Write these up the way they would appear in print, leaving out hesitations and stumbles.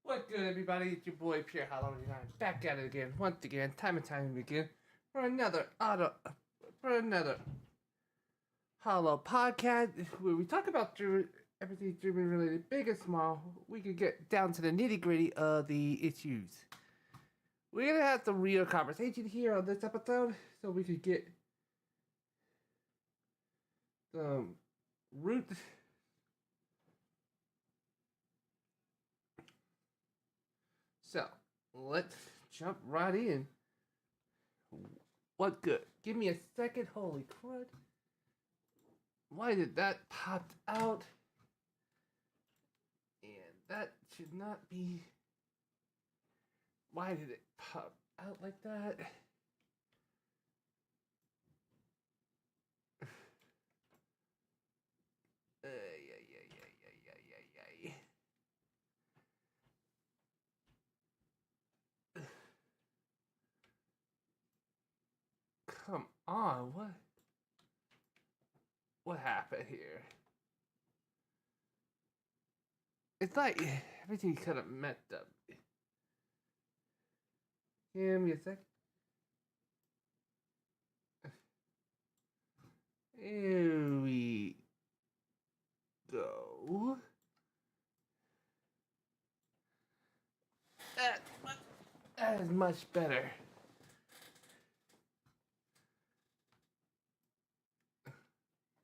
What good, everybody? It's your boy Pierre Halloween, and I'm back at it again, once again, time and time again, for another Hollow podcast where we talk about everything dreaming related, big and small. We can get down to the nitty gritty of the issues. We're gonna have some real conversation here on this episode, so we could get some root. So let's jump right in. What good? Give me a second. Holy crud. Why did that pop out? And that should not be. Why did it pop out like that? Come on, what happened here? It's like everything kind of messed up. Give me a sec. Here we go. That is much better.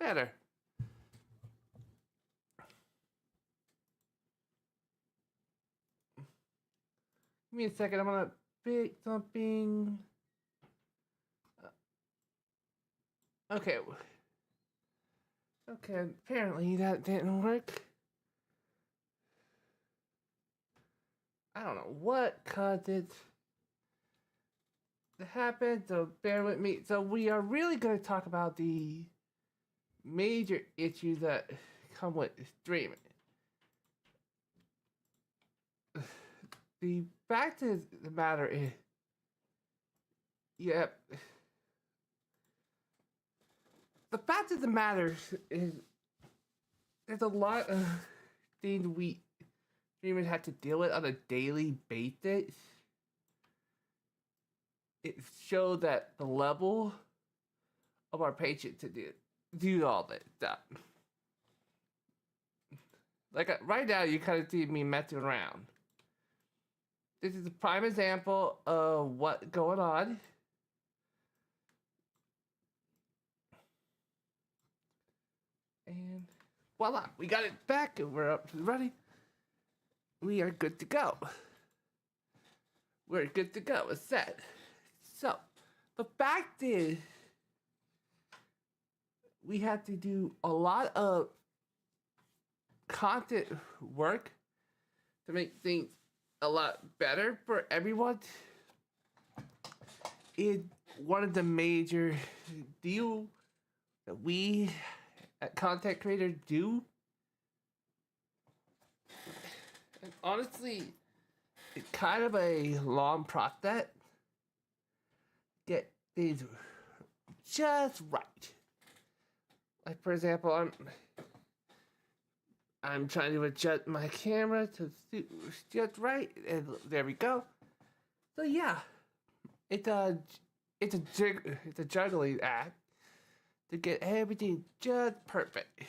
Better. Give me a second. I'm gonna pick something. Okay. Okay. Apparently that didn't work. I don't know what caused it to happen. So bear with me. So we are really going to talk about the major issues that come with streaming. The fact of the matter is, yep. The fact of the matter is, there's a lot of things we streamers have to deal with on a daily basis. It shows that the level of our patience to do all that stuff. Like right now, you kind of see me messing around. This is a prime example of what's going on. And voila, we got it back and we're up and running. We are good to go. We're good to go. It's set. So, the fact is, we have to do a lot of content work to make things a lot better for everyone. It's one of the major deals that we at Content Creator do. And honestly, it's kind of a long process. Get things just right. Like for example, I'm trying to adjust my camera to just right, and there we go. So yeah, it's a juggling act to get everything just perfect.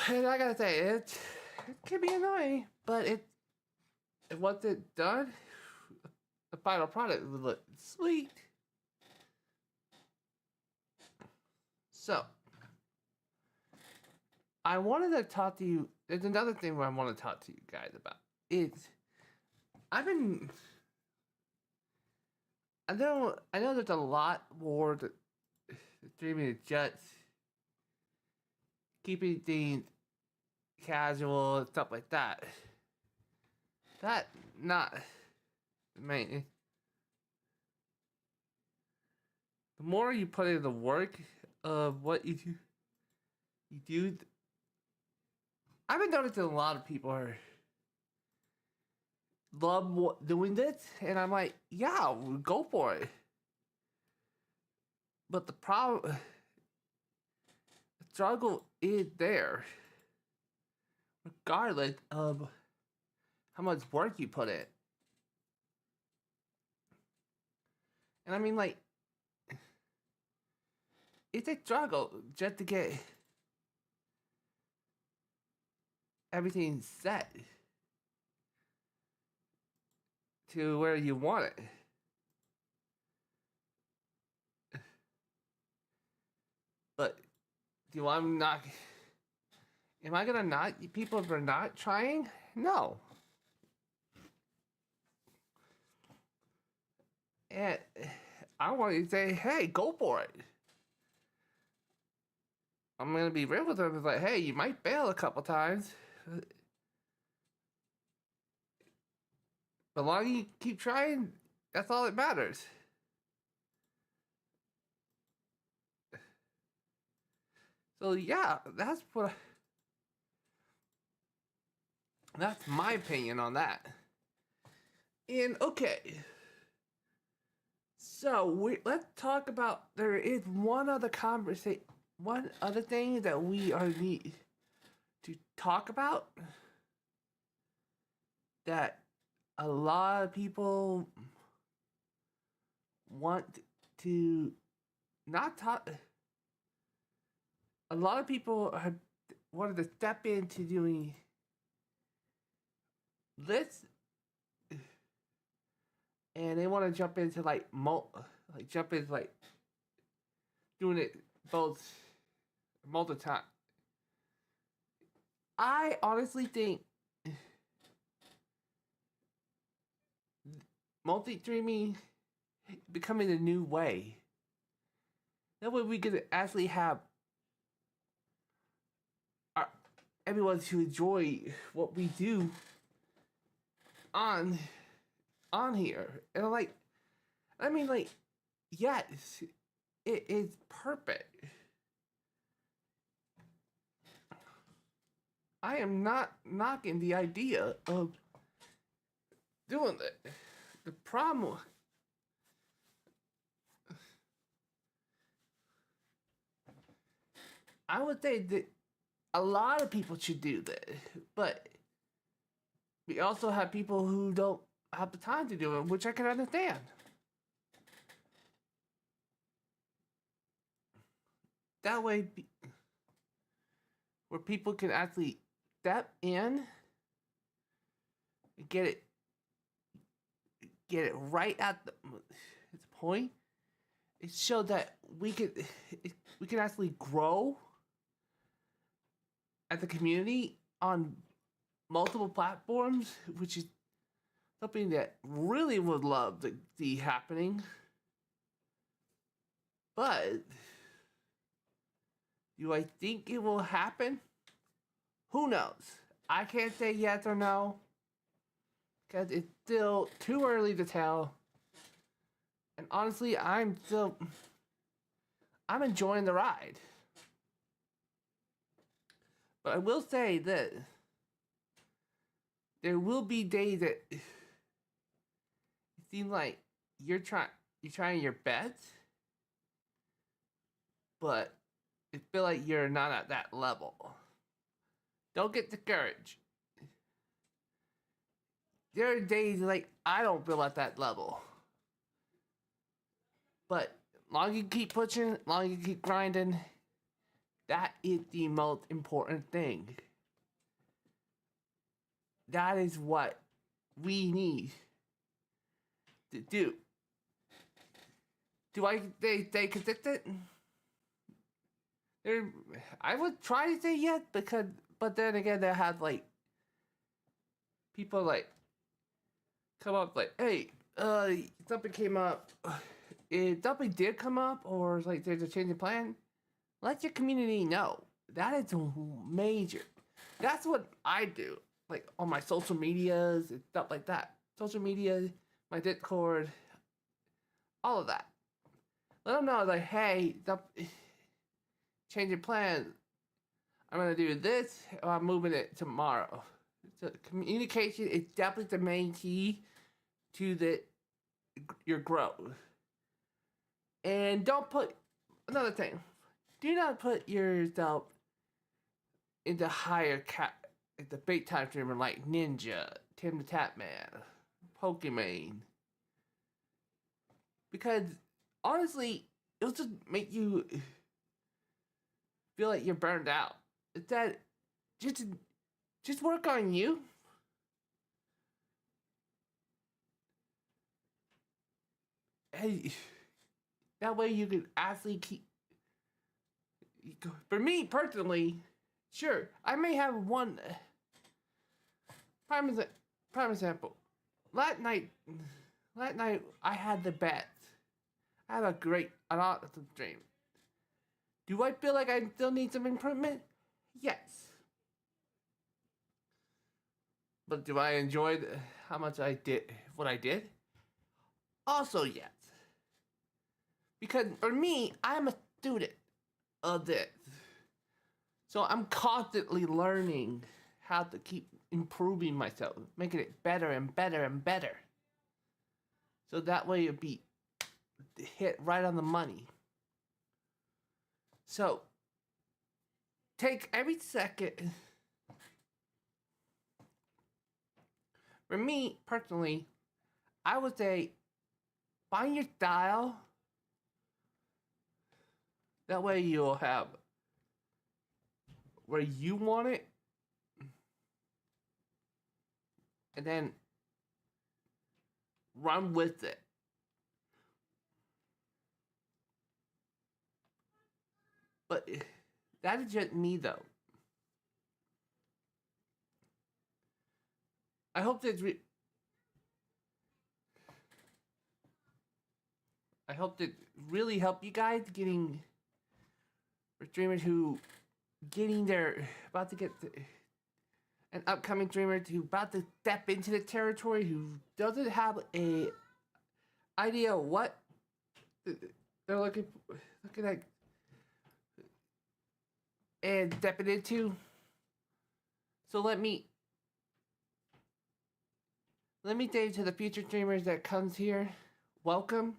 And I gotta say, it can be annoying, but once it's done, the final product will look sweet. So, I wanted to talk to you. There's another thing where I want to talk to you guys about. I know there's a lot more to streaming just keeping things casual and stuff like that. That not the main. The more you put in the work of what you do. I've been noticing a lot of people love doing this, and I'm like, yeah, go for it. But the struggle is there. regardless of how much work you put in. And I mean, like, it's a struggle just to get everything set to where you want it. But do I not? Am I gonna not? People are not trying? No. And I want to say, hey, go for it. I'm gonna be real with them. It's like, hey, you might fail a couple times. But long as you keep trying, that's all that matters. So yeah, that's my opinion on that. And okay, so let's talk about. There is one other conversation, one other thing that we are need to talk about that a lot of people want to not talk. A lot of people have wanted to step into doing this, and they want to jump into like jump into like doing it both multiple time. I honestly think multi-streaming becoming a new way. That way we could actually have everyone to enjoy what we do on here. And I mean like, yes, it is perfect. I am not knocking the idea of doing that. The problem, I would say that a lot of people should do that, but we also have people who don't have the time to do it, which I can understand. That way, where people can actually step in and get it right at the point. It showed that we can actually grow as a community on multiple platforms, which is something that really would love to see happening. But do I think it will happen? Who knows? I can't say yes or no because it's still too early to tell. And honestly, I'm enjoying the ride. But I will say that there will be days that it seems like you're trying your best, but it feel like you're not at that level. Don't get discouraged. There are days like I don't feel at that level. But long you keep pushing, long you keep grinding, that is the most important thing. That is what we need to do. Do I stay consistent? I would try to say yes but then again, they have like people like come up like, hey, something came up. If something did come up, or like there's a change in plan, let your community know. That is major. That's what I do, like on my social medias and stuff like that. Social media, my Discord, all of that. Let them know, like, hey, change your plan. I'm gonna do this, or I'm moving it tomorrow. So communication is definitely the main key to your growth. And don't put another thing. Do not put yourself into higher the big time streamer like Ninja, Tim the Tatman, Pokimane. Because honestly, it'll just make you feel like you're burned out. It's that just work on you. Hey, that way you can actually keep. For me personally, sure, I may have one prime, prime example. Last night, I had the best. I had an awesome dream. Do I feel like I still need some improvement? Yes. But do I enjoy how much I did, what I did? Also, yes. Because for me, I'm a student of this. So I'm constantly learning how to keep improving myself, making it better and better and better. So that way it'll be hit right on the money. So take every second. For me personally, I would say find your style. That way you'll have where you want it, and then run with it. But that is just me, though. I hope that I hope that really help you guys getting for streamers who getting their about to get an upcoming streamer who about to step into the territory who doesn't have a idea what they're looking at and stepping into. So let me say to the future streamers that comes here, welcome.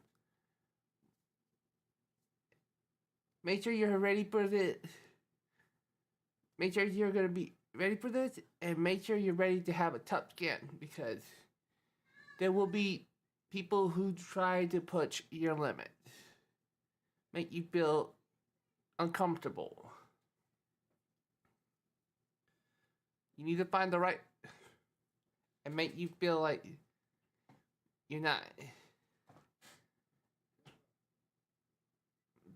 Make sure you're ready for this. Make sure you're gonna be ready for this, and make sure you're ready to have a tough skin, because there will be people who try to push your limits, make you feel uncomfortable. You need to find the right and make you feel like you're not.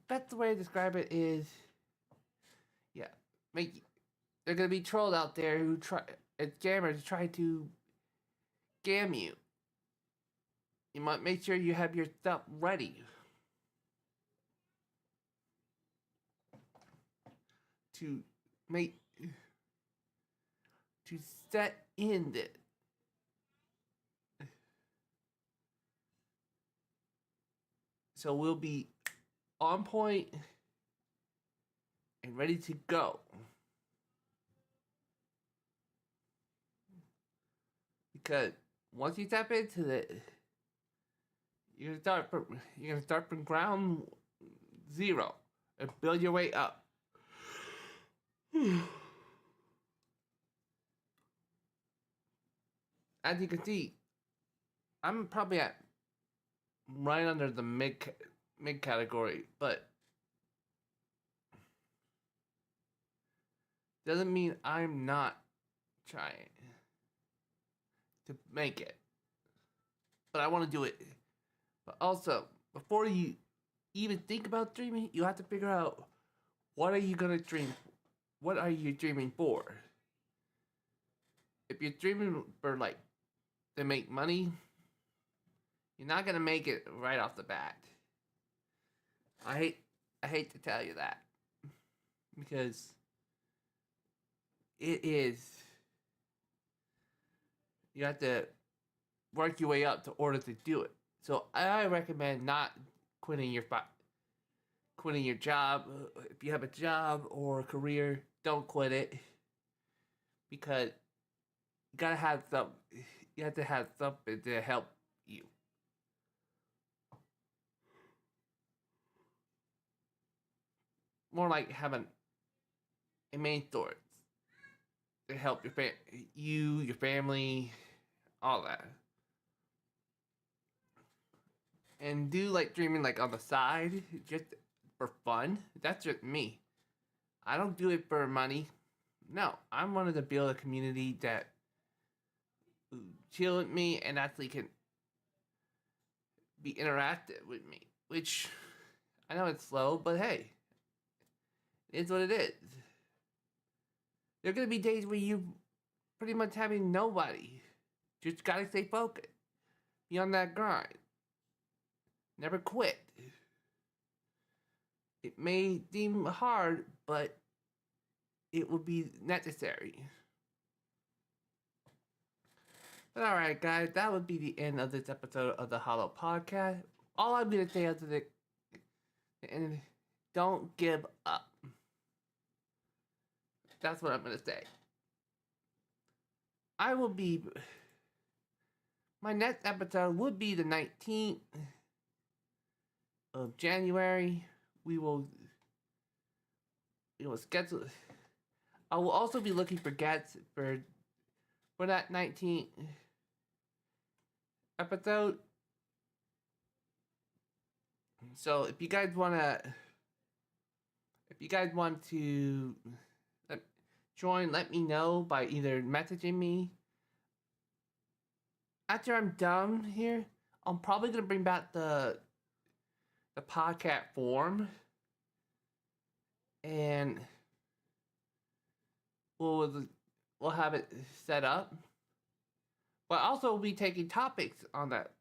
Best way to describe it is, yeah, they're gonna be trolls out there who try and scammers try to scam you. You might make sure you have your stuff ready to make to set in it. So we'll be on point and ready to go. Because once you tap into it, you're gonna start from ground zero and build your way up. As you can see, I'm probably at right under the mid category, but doesn't mean I'm not trying to make it. But I want to do it. But also, before you even think about streaming, you have to figure out what are you gonna stream. What are you streaming for? If you're streaming for like to make money, you're not gonna make it right off the bat. I hate to tell you that, because it is, you have to work your way up to order to do it. So I recommend not quitting your job. If you have a job or a career, don't quit it, because you gotta have some. You have to have something to help you. More like having a main source. to help your family, all that. And do like dreaming like on the side just for fun. That's just me. I don't do it for money. No, I'm wanting to build a community that chill with me and actually can be interactive with me. Which I know it's slow, but hey, it's what it is. There are gonna be days where you pretty much having nobody. Just gotta stay focused. Be on that grind. Never quit. It may seem hard, but it will be necessary. But alright, guys, that would be the end of this episode of the Hollow Podcast. All I'm gonna say after the end, don't give up. That's what I'm gonna say. I will be. My next episode would be the 19th of January. We will schedule. I will also be looking for guests for that 19th episode. So if you guys want to join, let me know by either messaging me. After I'm done here, I'm probably gonna bring back the podcast form, and we'll have it set up. But also we'll be taking topics on that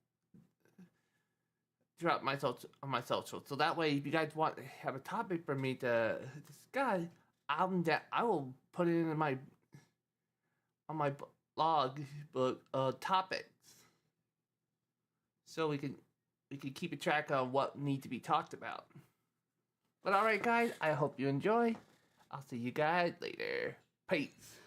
throughout my social. So that way, if you guys want to have a topic for me to discuss, I will put it in my blog book topics, so we can keep a track of what needs to be talked about. But alright, guys, I hope you enjoy. I'll see you guys later. Peace.